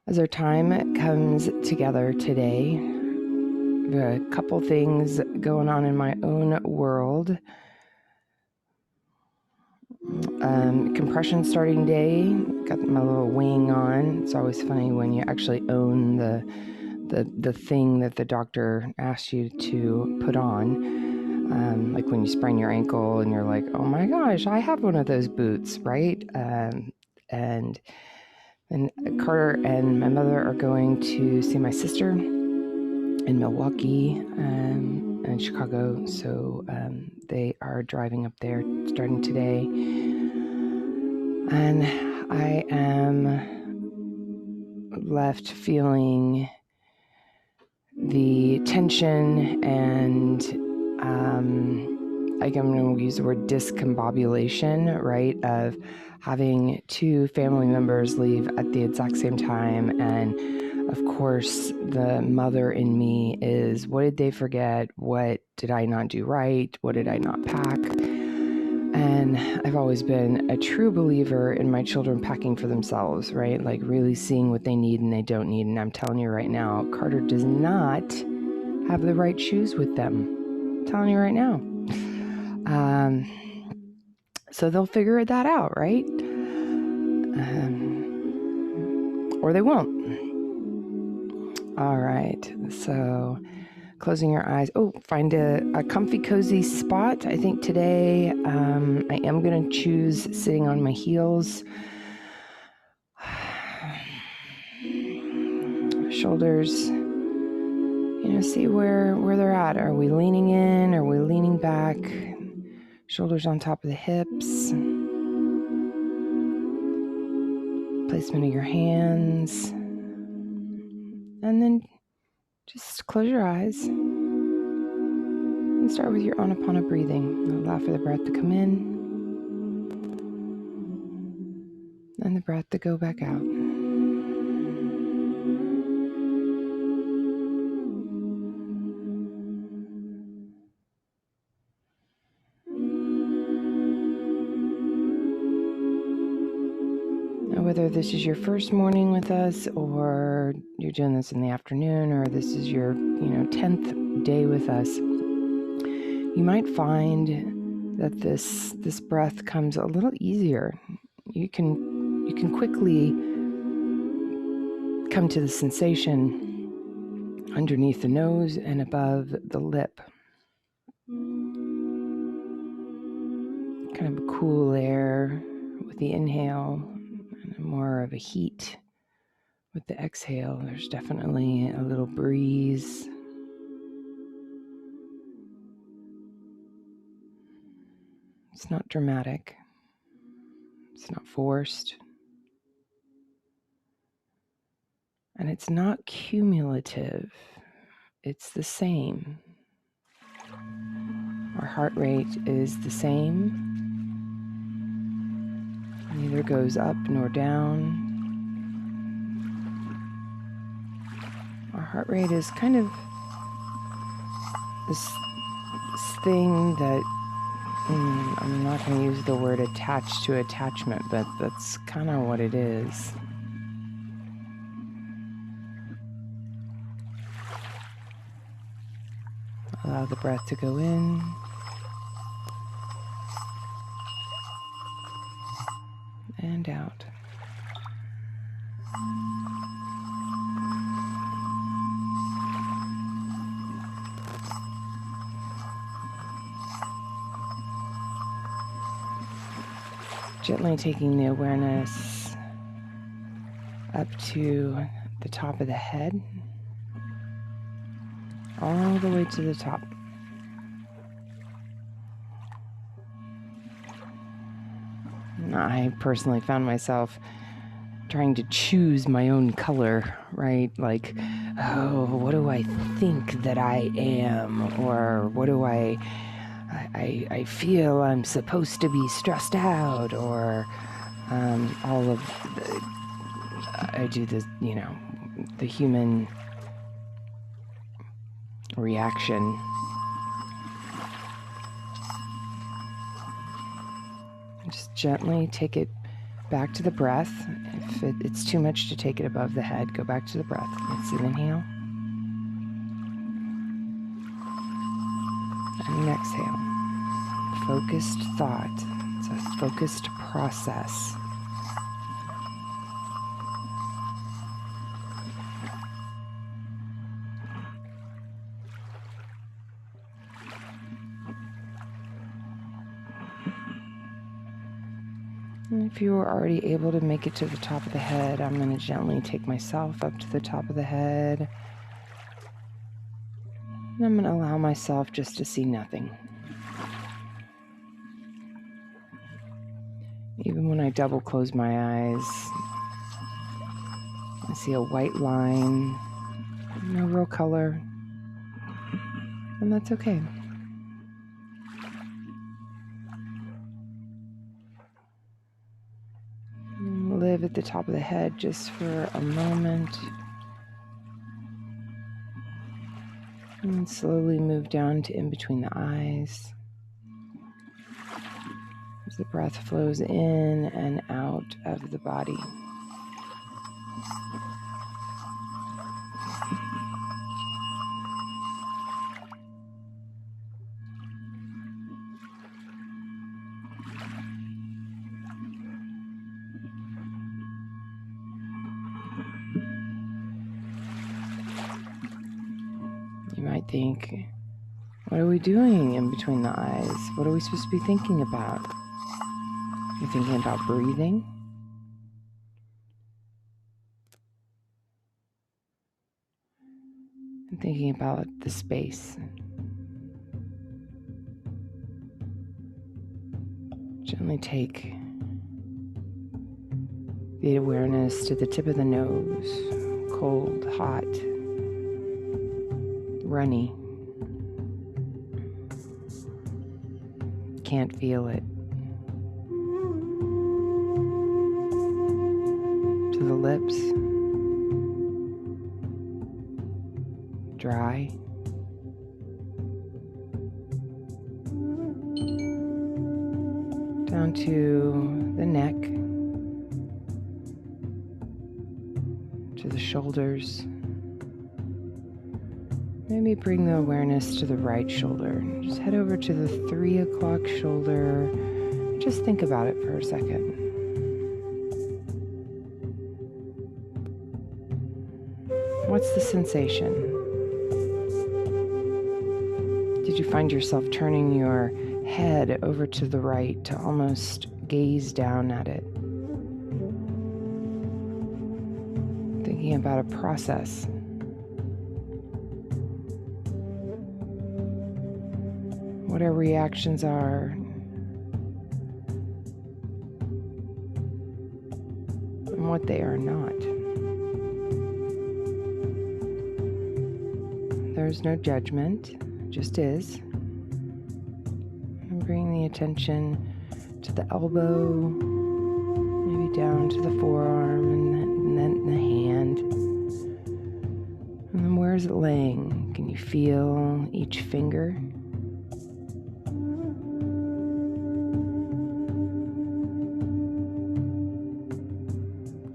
As our time comes together today, a couple things going on in my own world. Compression starting day, got my little wing on. It's always funny when you actually own the thing that the doctor asks you to put on. Like when you sprain your ankle and you're like, oh my gosh, I have one of those boots, right? And Carter and my mother are going to see my sister in Milwaukee and Chicago. So they are driving up there starting today. And I am left feeling the tension and I'm going to use the word discombobulation, right? Of having two family members leave at the exact same time. And of course, the mother in me is, what did they forget? What did I not do right? What did I not pack? And I've always been a true believer in my children packing for themselves, right? Like really seeing what they need and they don't need. And I'm telling you right now, Carter does not have the right shoes with them. I'm telling you right now. So they'll figure that out, right? Or they won't. All right. So closing your eyes. Oh, find a comfy, cozy spot. I think today I am going to choose sitting on my heels. Shoulders, see where they're at. Are we leaning in? Are we leaning back? Shoulders on top of the hips. Placement of your hands. And then just close your eyes and start with your Anapana breathing. Allow for the breath to come in and the breath to go back out. Whether this is your first morning with us or you're doing this in the afternoon or this is your 10th day with us, you might find that this breath comes a little easier. You can quickly come to the sensation underneath the nose and above the lip. Kind of a cool air with the inhale. More of a heat with the exhale. There's definitely a little breeze. It's not dramatic. It's not forced. And it's not cumulative. It's the same. Our heart rate is the same. Neither goes up nor down. Our heart rate is kind of this thing that I'm not going to use the word attached to attachment, but that's kind of what it is. Allow the breath to go in. And out. Gently taking the awareness up to the top of the head, all the way to the top. I personally found myself trying to choose my own color, right? Like, oh, what do I think that I am? Or what do I feel I'm supposed to be stressed out? Or all of I do this, the human reaction. Just gently take it back to the breath. If it's too much to take it above the head, go back to the breath. Let's see, inhale and an exhale. Focused thought. It's a focused process. And if you were already able to make it to the top of the head, I'm going to gently take myself up to the top of the head. And I'm going to allow myself just to see nothing. Even when I double close my eyes, I see a white line, no real color, and that's okay. Live at the top of the head just for a moment. And slowly move down to in between the eyes. As the breath flows in and out of the body. You might think, what are we doing in between the eyes? What are we supposed to be thinking about? You're thinking about breathing. And thinking about the space. Gently take the awareness to the tip of the nose. Cold, hot, runny. Can't feel it. To the lips. Dry. Down to the neck. To the shoulders. Maybe bring the awareness to the right shoulder. Just head over to the 3 o'clock shoulder. Just think about it for a second. What's the sensation? Did you find yourself turning your head over to the right to almost gaze down at it? Thinking about a process. What our reactions are. And what they are not. There's no judgment, it just is. And bring the attention to the elbow, maybe down to the forearm and then the hand. And then where is it laying? Can you feel each finger?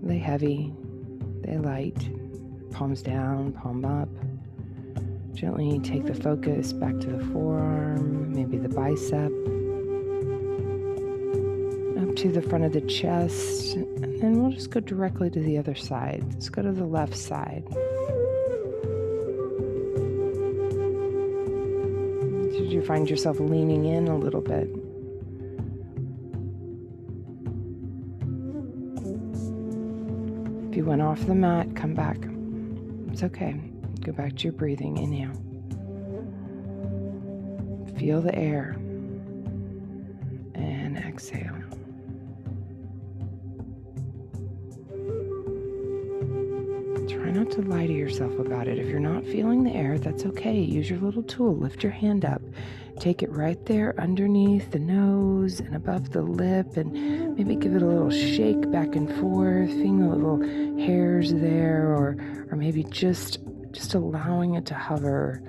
They heavy, they light, palms down, palm up. Gently take the focus back to the forearm, maybe the bicep, up to the front of the chest, and then we'll just go directly to the other side. Let's go to the left side. Did you find yourself leaning in a little bit? If you went off the mat, come back. It's okay. Go back to your breathing. Inhale. Feel the air. And exhale. Try not to lie to yourself about it. If you're not feeling the air, that's okay. Use your little tool. Lift your hand up. Take it right there underneath the nose and above the lip, and maybe give it a little shake back and forth, feeling the little hairs there, or maybe just allowing it to hover,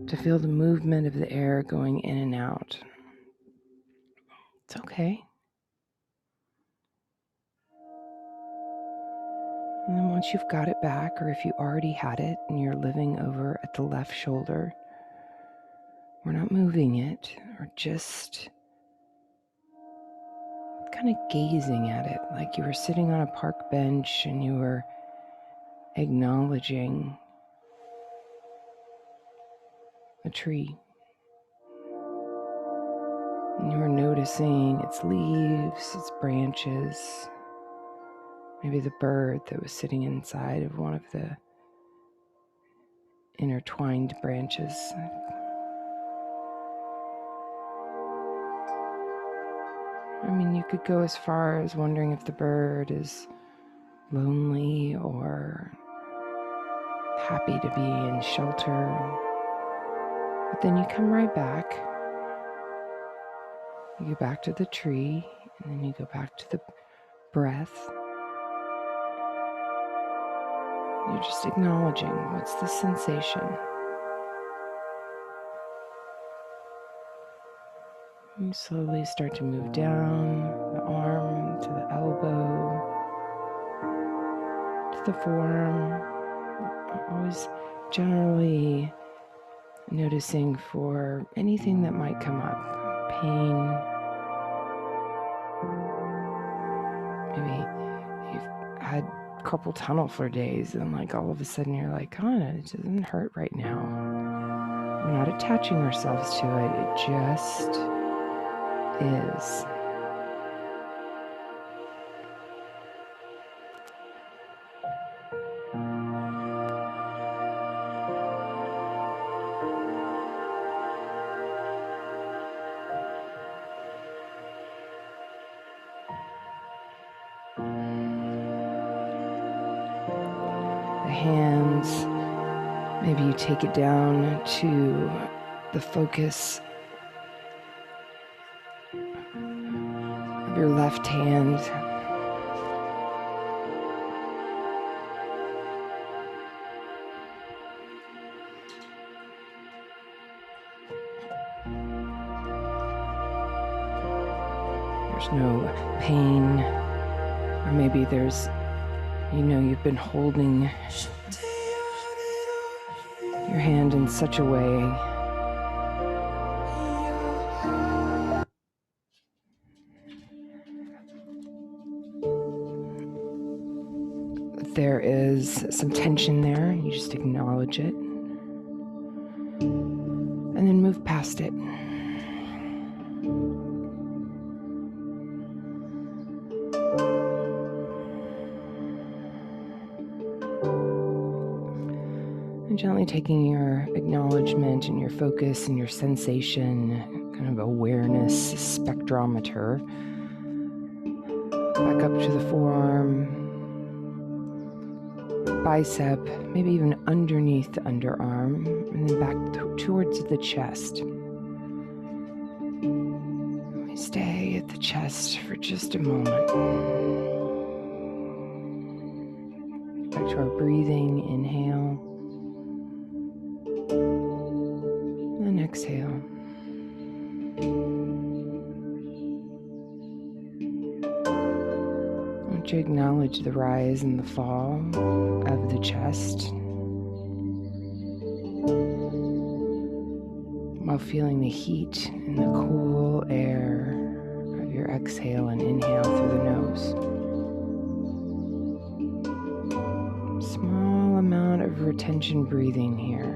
to feel the movement of the air going in and out. It's okay. And then once you've got it back, or if you already had it and you're living over at the left shoulder, we're not moving it, or just kind of gazing at it like you were sitting on a park bench and you were acknowledging a tree. And you were noticing its leaves, its branches, maybe the bird that was sitting inside of one of the intertwined branches. I mean, you could go as far as wondering if the bird is lonely or happy to be in shelter. But then you come right back. You go back to the tree, and then you go back to the breath. You're just acknowledging what's the sensation. You slowly start to move down the arm to the elbow, to the forearm. Always generally noticing for anything that might come up. Pain. Maybe you've had carpal tunnel for days and like all of a sudden you're like, oh, it doesn't hurt right now. We're not attaching ourselves to it. It just is. The hands, maybe you take it down to the focus of your left hand. There's no pain, or maybe there's, you've been holding your hand in such a way that there is some tension there. You just acknowledge it and then move past it. And gently taking your acknowledgement and your focus and your sensation, kind of awareness spectrometer, back up to the forearm, bicep, maybe even underneath the underarm, and then back towards the chest. We stay at the chest for just a moment. Back to our breathing, inhale. And exhale. I want you to acknowledge the rise and the fall of the chest while feeling the heat and the cool air of your exhale and inhale through the nose. Small amount of retention breathing here.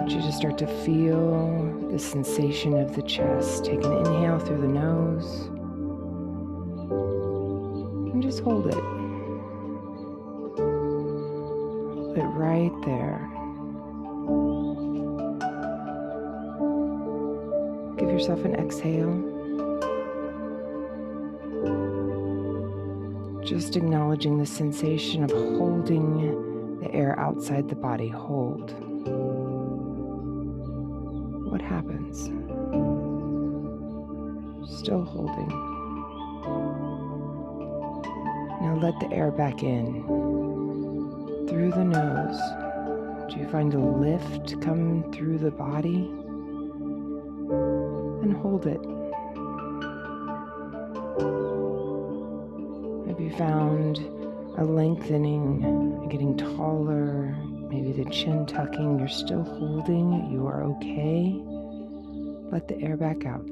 You just start to feel the sensation of the chest. Take an inhale through the nose and just hold it. Hold it right there. Give yourself an exhale. Just acknowledging the sensation of holding the air outside the body. Hold. What happens? Still holding. Now let the air back in through the nose. Do you find a lift come through the body? And hold it. you found a lengthening, getting taller, maybe the chin tucking? You're still holding. You are okay. Let the air back out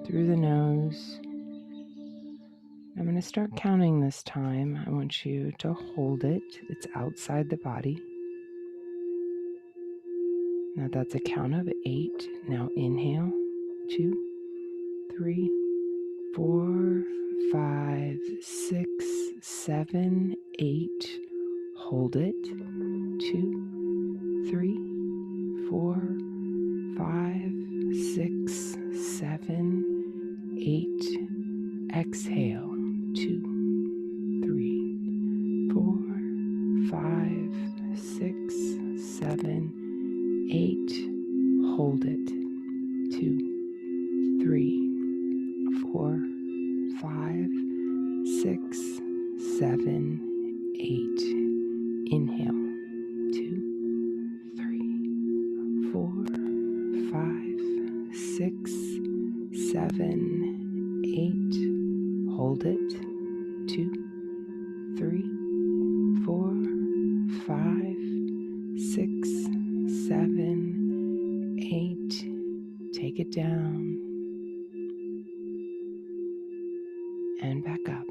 through the nose. I'm going to start counting this time. I want you to hold it. It's outside the body. Now that's a count of 8. Now inhale. 2, 3, 4, 5, 6, 7, 8. Hold it. 2, 3, 4, 5, 6, 7, 8. Exhale. 2, 3, 4, 5, 6, 7, 8. Hold it. 2, 3, 4, 5, 6, 7, 8. Inhale. 2, 3, 4, 5, 6, 7, 8. Hold it. 2, 3, 4, 5, 6, 7, 8. Take it down and back up.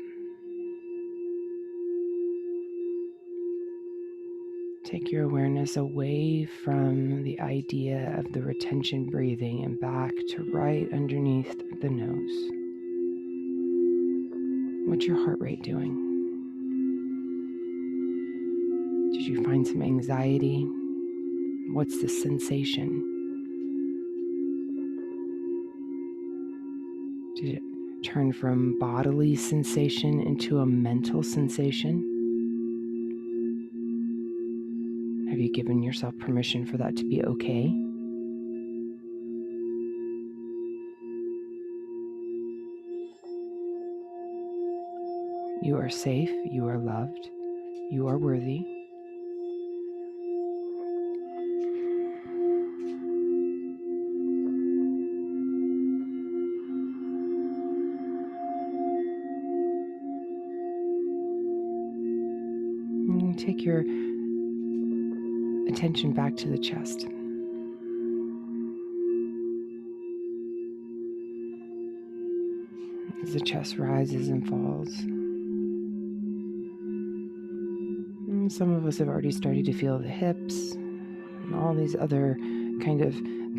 Take your awareness away from the idea of the retention breathing and back to right underneath the nose. What's your heart rate doing? Did you find some anxiety? What's the sensation? Did it turn from bodily sensation into a mental sensation? Have you given yourself permission for that to be okay? You are safe, you are loved, you are worthy. And take your attention back to the chest. As the chest rises and falls. And some of us have already started to feel the hips and all these other kind of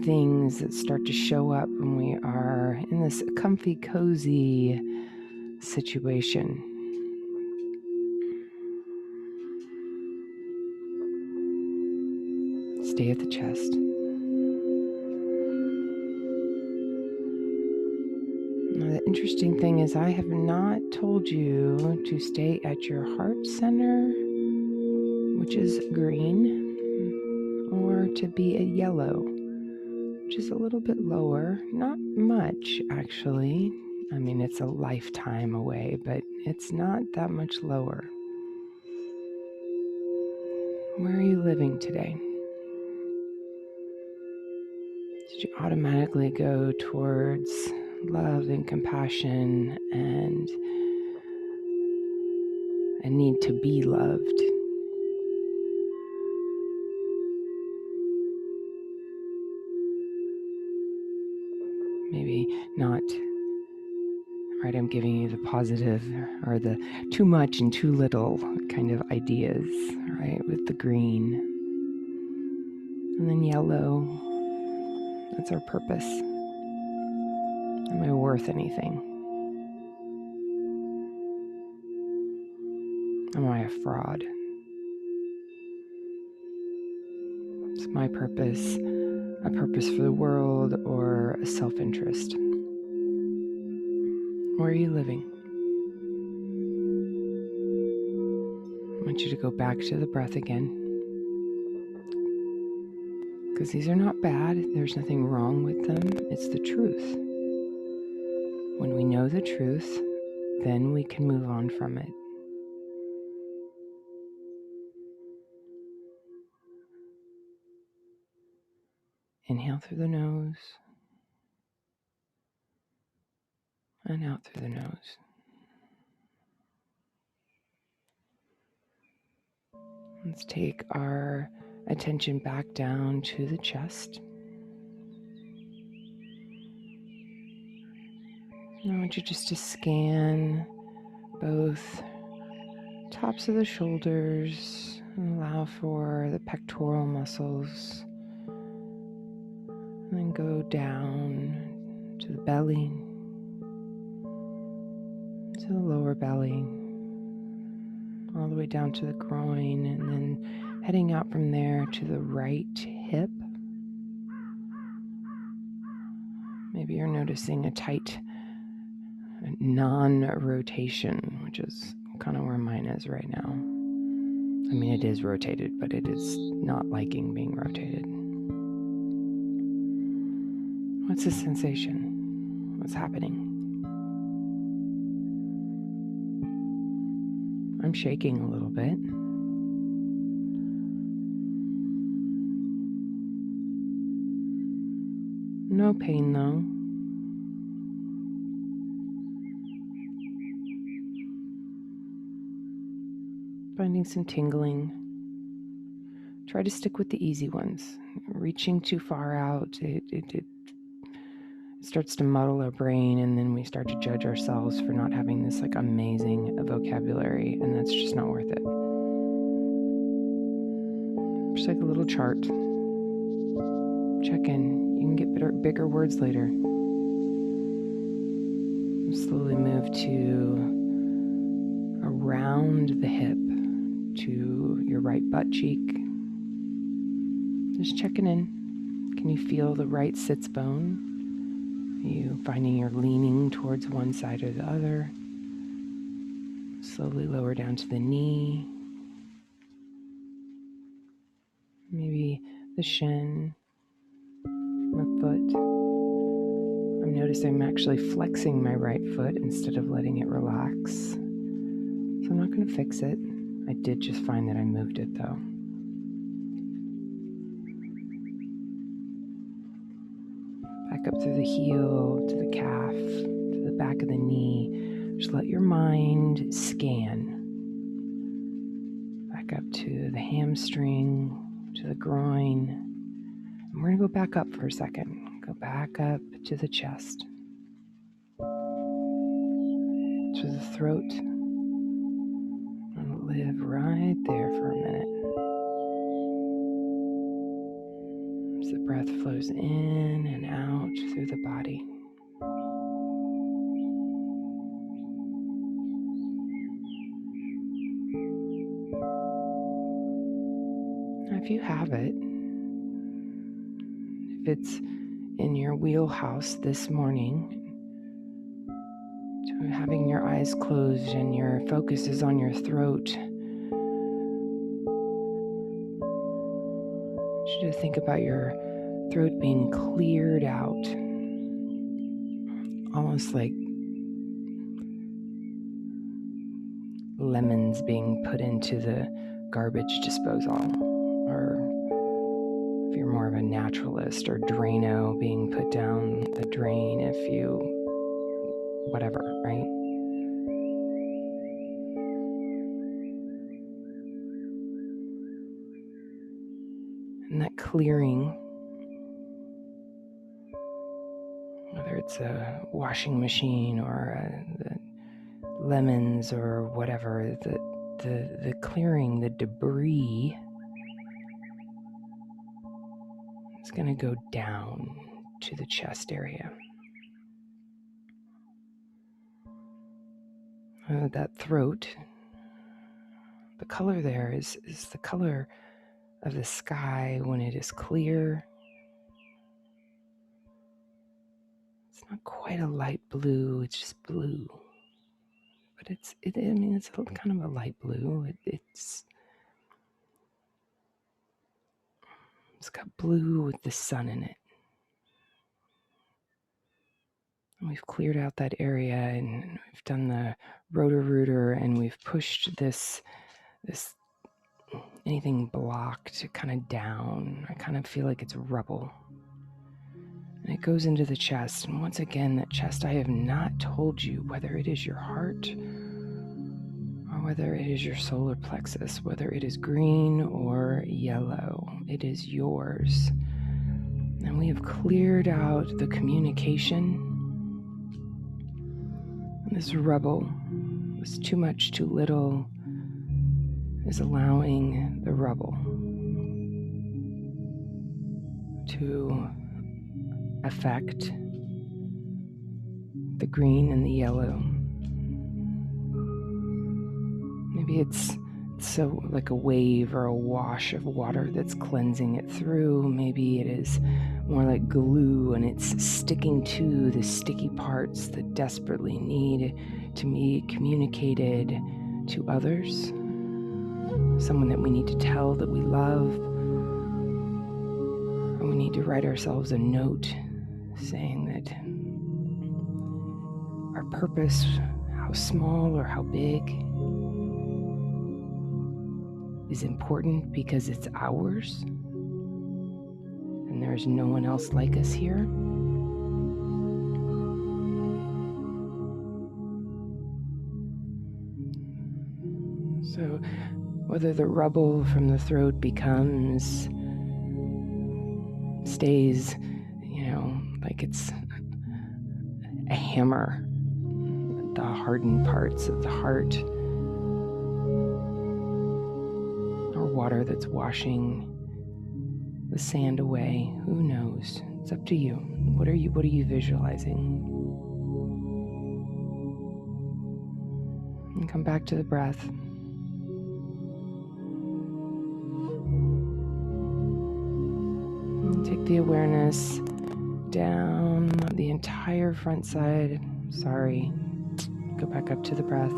things that start to show up when we are in this comfy, cozy situation. Stay at the chest. Now, the interesting thing is I have not told you to stay at your heart center, which is green, or to be at yellow, which is a little bit lower. Not much, actually. I mean, it's a lifetime away, but it's not that much lower. Where are you living today? Did you automatically go towards love and compassion and a need to be loved? Maybe not, right? I'm giving you the positive or the too much and too little kind of ideas, right? With the green. And then yellow, that's our purpose. Am I worth anything? Am I a fraud? Is my purpose a purpose for the world or a self-interest? Where are you living? I want you to go back to the breath again. Because these are not bad. There's nothing wrong with them. It's the truth. When we know the truth, then we can move on from it. Inhale through the nose and out through the nose. Let's take our attention back down to the chest. I want you just to scan both tops of the shoulders and allow for the pectoral muscles. And then go down to the belly, to the lower belly, all the way down to the groin, and then heading out from there to the right hip. Maybe you're noticing a tight non-rotation, which is kind of where mine is right now. I mean, it is rotated, but it is not liking being rotated. What's the sensation? What's happening? I'm shaking a little bit. No pain though. Finding some tingling. Try to stick with the easy ones. Reaching too far out, it starts to muddle our brain, and then we start to judge ourselves for not having this like amazing vocabulary, and that's just not worth it. Just like a little chart. Check in. You can get bigger words later. Slowly move to around the hip to your right butt cheek. Just checking in. Can you feel the right sits bone? Are you finding you're leaning towards one side or the other? Slowly lower down to the knee. Maybe the shin, my foot. I'm noticing I'm actually flexing my right foot instead of letting it relax. So I'm not going to fix it. I did just find that I moved it though. Back up through the heel, to the calf, to the back of the knee. Just let your mind scan. Back up to the hamstring, to the groin. And we're going to go back up for a second. Go back up to the chest, to the throat, and live right there for a minute. As the breath flows in and out through the body. Now, if you have it, if it's in your wheelhouse this morning, to having your eyes closed and your focus is on your throat, I want you to think about your throat being cleared out, almost like lemons being put into the garbage disposal, or if you're more of a naturalist, or Drano being put down the drain if you, whatever, right? And that clearing, whether it's a washing machine or the lemons or whatever, the clearing, the debris, is going to go down to the chest area. That throat, the color there is the color of the sky when it is clear. It's not quite a light blue, it's just blue. But it's kind of a light blue. It's got blue with the sun in it. And we've cleared out that area, and we've done the rotor-rooter, and we've pushed this anything blocked kind of down. I kind of feel like it's rubble. And it goes into the chest. And once again, that chest, I have not told you whether it is your heart or whether it is your solar plexus, whether it is green or yellow, it is yours. And we have cleared out the communication. This rubble was too much, too little, is allowing the rubble to affect the green and the yellow. Maybe it's so like a wave or a wash of water that's cleansing it through. Maybe it is more like glue and it's sticking to the sticky parts that desperately need to be communicated to others. Someone that we need to tell that we love. Or we need to write ourselves a note saying that our purpose, how small or how big, is important because it's ours and there is no one else like us here. So whether the rubble from the throat stays, like it's a hammer, the hardened parts of the heart, or water that's washing the sand away. Who knows? It's up to you. What are you visualizing? And come back to the breath. And take the awareness down the entire front side. Sorry. Go back up to the breath.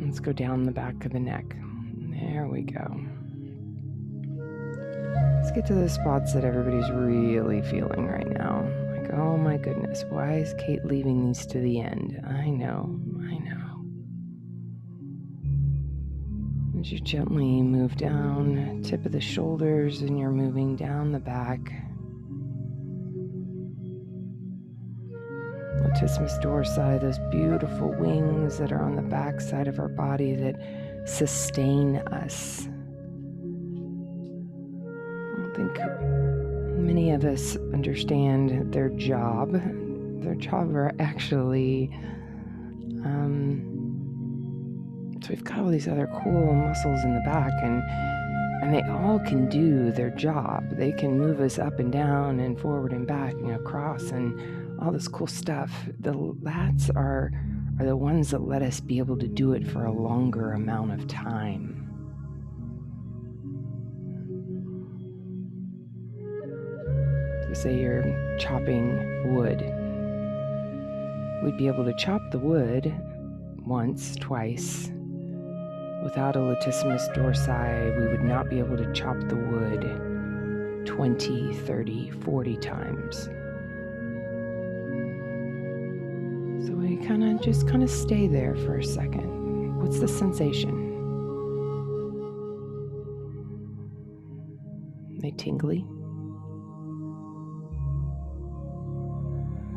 Let's go down the back of the neck. There we go. Let's get to the spots that everybody's really feeling right now. Like, oh my goodness, why is Kate leaving these to the end? I know. As you gently move down, tip of the shoulders, and you're moving down the back. Latissimus dorsi, those beautiful wings that are on the back side of our body that sustain us. I think many of us understand their job. Their job are actually, so we've got all these other cool muscles in the back, and they all can do their job. They can move us up and down and forward and back and across and all this cool stuff. The lats are the ones that let us be able to do it for a longer amount of time. So say you're chopping wood. We'd be able to chop the wood once, twice. Without a latissimus dorsi, we would not be able to chop the wood 20, 30, 40 times. So we kind of stay there for a second. What's the sensation? Are they tingly?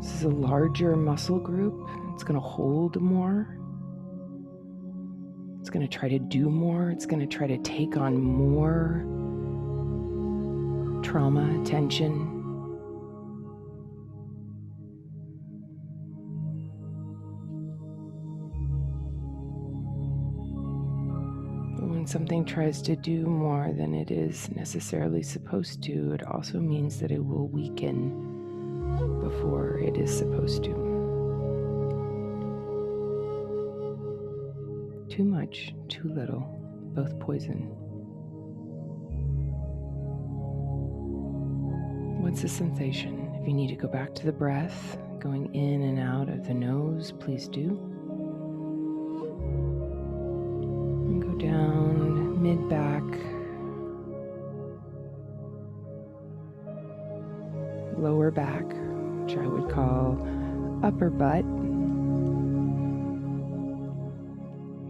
This is a larger muscle group. It's going to hold more. It's going to try to do more. It's going to try to take on more trauma, tension. When something tries to do more than it is necessarily supposed to, it also means that it will weaken before it is supposed to. Too much, too little, both poison. What's the sensation? If you need to go back to the breath, going in and out of the nose, please do. And go down mid-back, lower back, which I would call upper butt,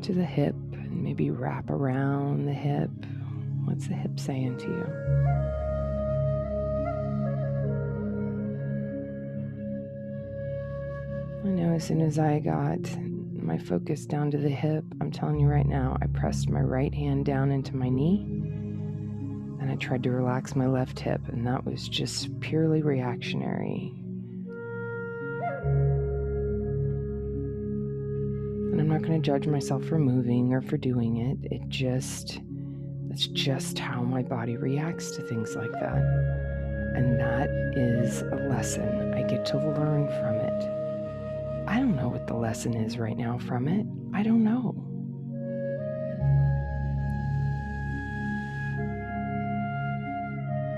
to the hip, and maybe wrap around the hip. What's the hip saying to you? I know as soon as I got my focus down to the hip, I'm telling you right now, I pressed my right hand down into my knee and I tried to relax my left hip, and that was just purely reactionary. And I'm not going to judge myself for moving or for doing it. That's just how my body reacts to things like that. And that is a lesson I get to learn from it. I don't know what the lesson is right now from it. I don't know.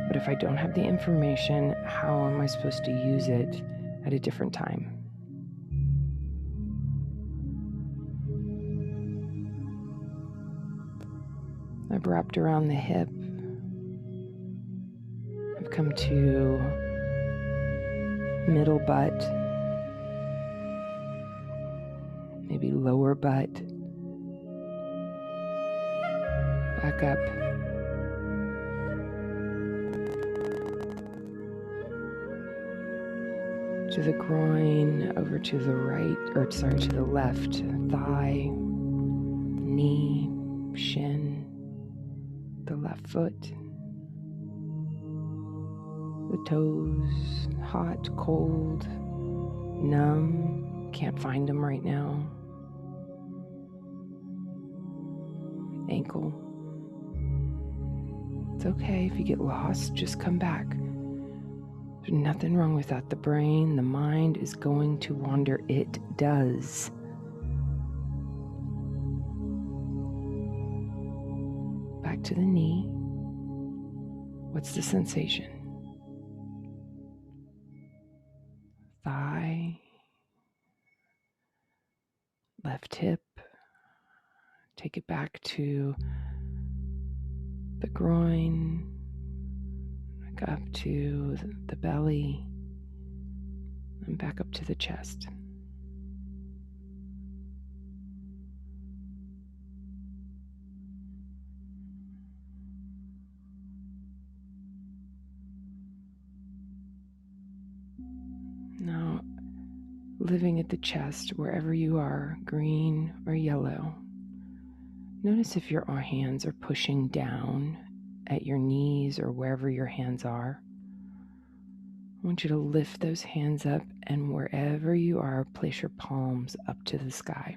But if I don't have the information, how am I supposed to use it at a different time? I've wrapped around the hip. I've come to middle butt, maybe lower butt, back up, to the groin, over to the right, to the left thigh, knee, shin, the left foot, the toes, hot, cold, numb, can't find them right now, ankle. It's okay if you get lost, just come back. There's nothing wrong with that. The brain, the mind is going to wander. It does. Back to the knee. What's the sensation? Thigh, left hip. Take it back to the groin, back up to the belly, and back up to the chest. Now, living at the chest, wherever you are, green or yellow, notice if your hands are pushing down at your knees or wherever your hands are. I want you to lift those hands up, and wherever you are, place your palms up to the sky.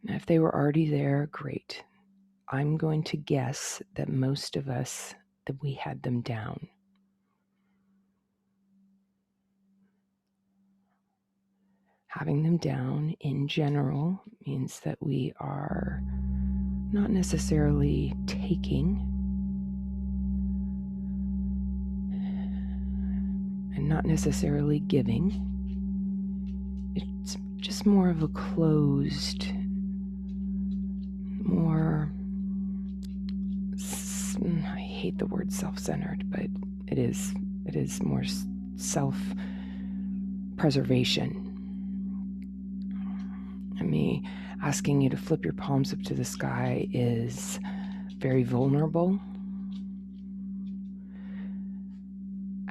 Now, if they were already there, great. I'm going to guess that most of us, that we had them down. Having them down in general means that we are not necessarily taking and not necessarily giving. It's just more of a closed, more, I hate the word self-centered, but it is more self-preservation. And me asking you to flip your palms up to the sky is very vulnerable.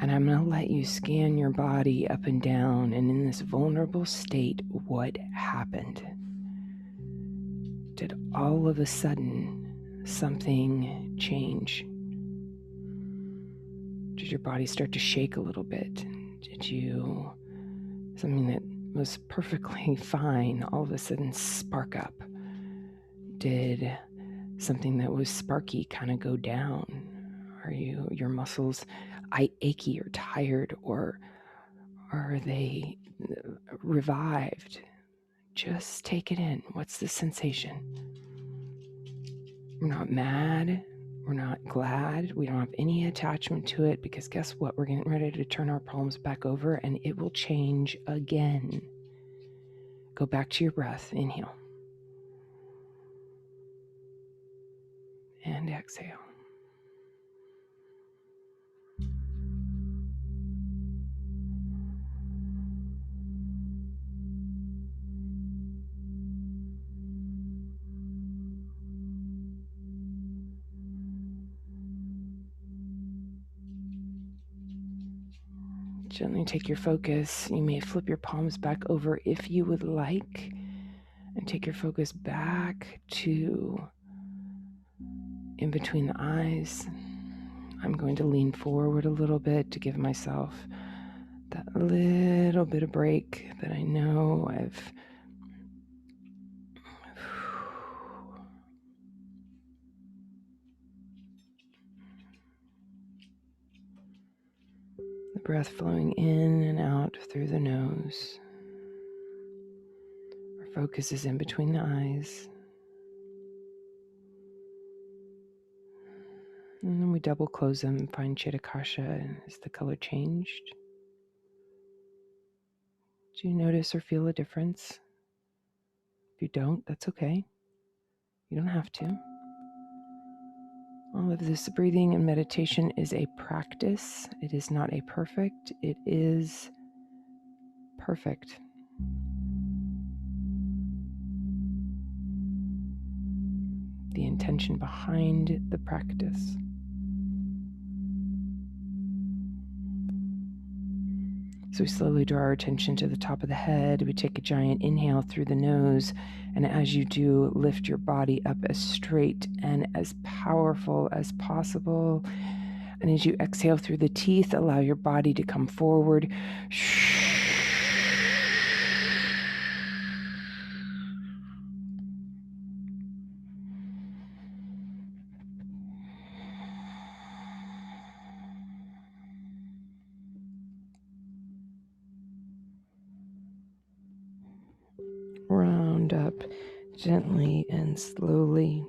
And I'm going to let you scan your body up and down, and in this vulnerable state, what happened? Did all of a sudden something change? Did your body start to shake a little bit? Did you, something that was perfectly fine, all of a sudden spark up? Did something that was sparky kind of go down? Are your muscles achy or tired, or are they revived? Just take it in. What's the sensation? We're not mad. We're not glad. We don't have any attachment to it, because guess what? We're getting ready to turn our palms back over and it will change again. Go back to your breath. Inhale. And exhale. Gently take your focus. You may flip your palms back over if you would like, and take your focus back to in between the eyes. I'm going to lean forward a little bit to give myself that little bit of break that I know I've the breath flowing in and out through the nose. Our focus is in between the eyes. And then we double close them and find Chitakasha. Has the color changed? Do you notice or feel a difference? If you don't, that's okay. You don't have to. All of this breathing and meditation is a practice. It is not a perfect. It is perfect. The intention behind the practice. So we slowly draw our attention to the top of the head. We take a giant inhale through the nose. And as you do, lift your body up as straight and as powerful as possible. And as you exhale through the teeth, allow your body to come forward. Round up gently and slowly.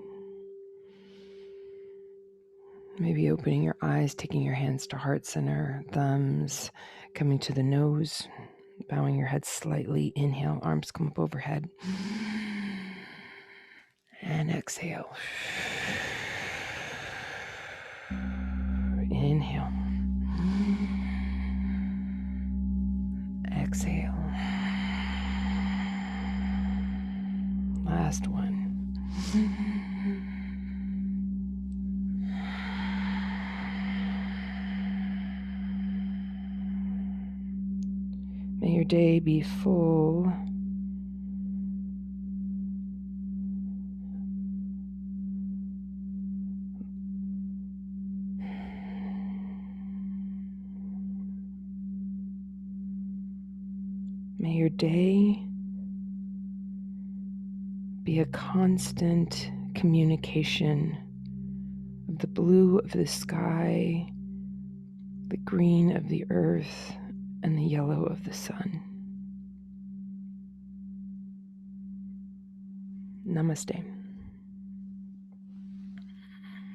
Maybe opening your eyes, taking your hands to heart center, thumbs coming to the nose, bowing your head slightly. Inhale, arms come up overhead. And exhale. Inhale. Exhale. Last one. May your day be full May your day be a constant communication of the blue of the sky, the green of the earth, and the yellow of the sun. Namaste.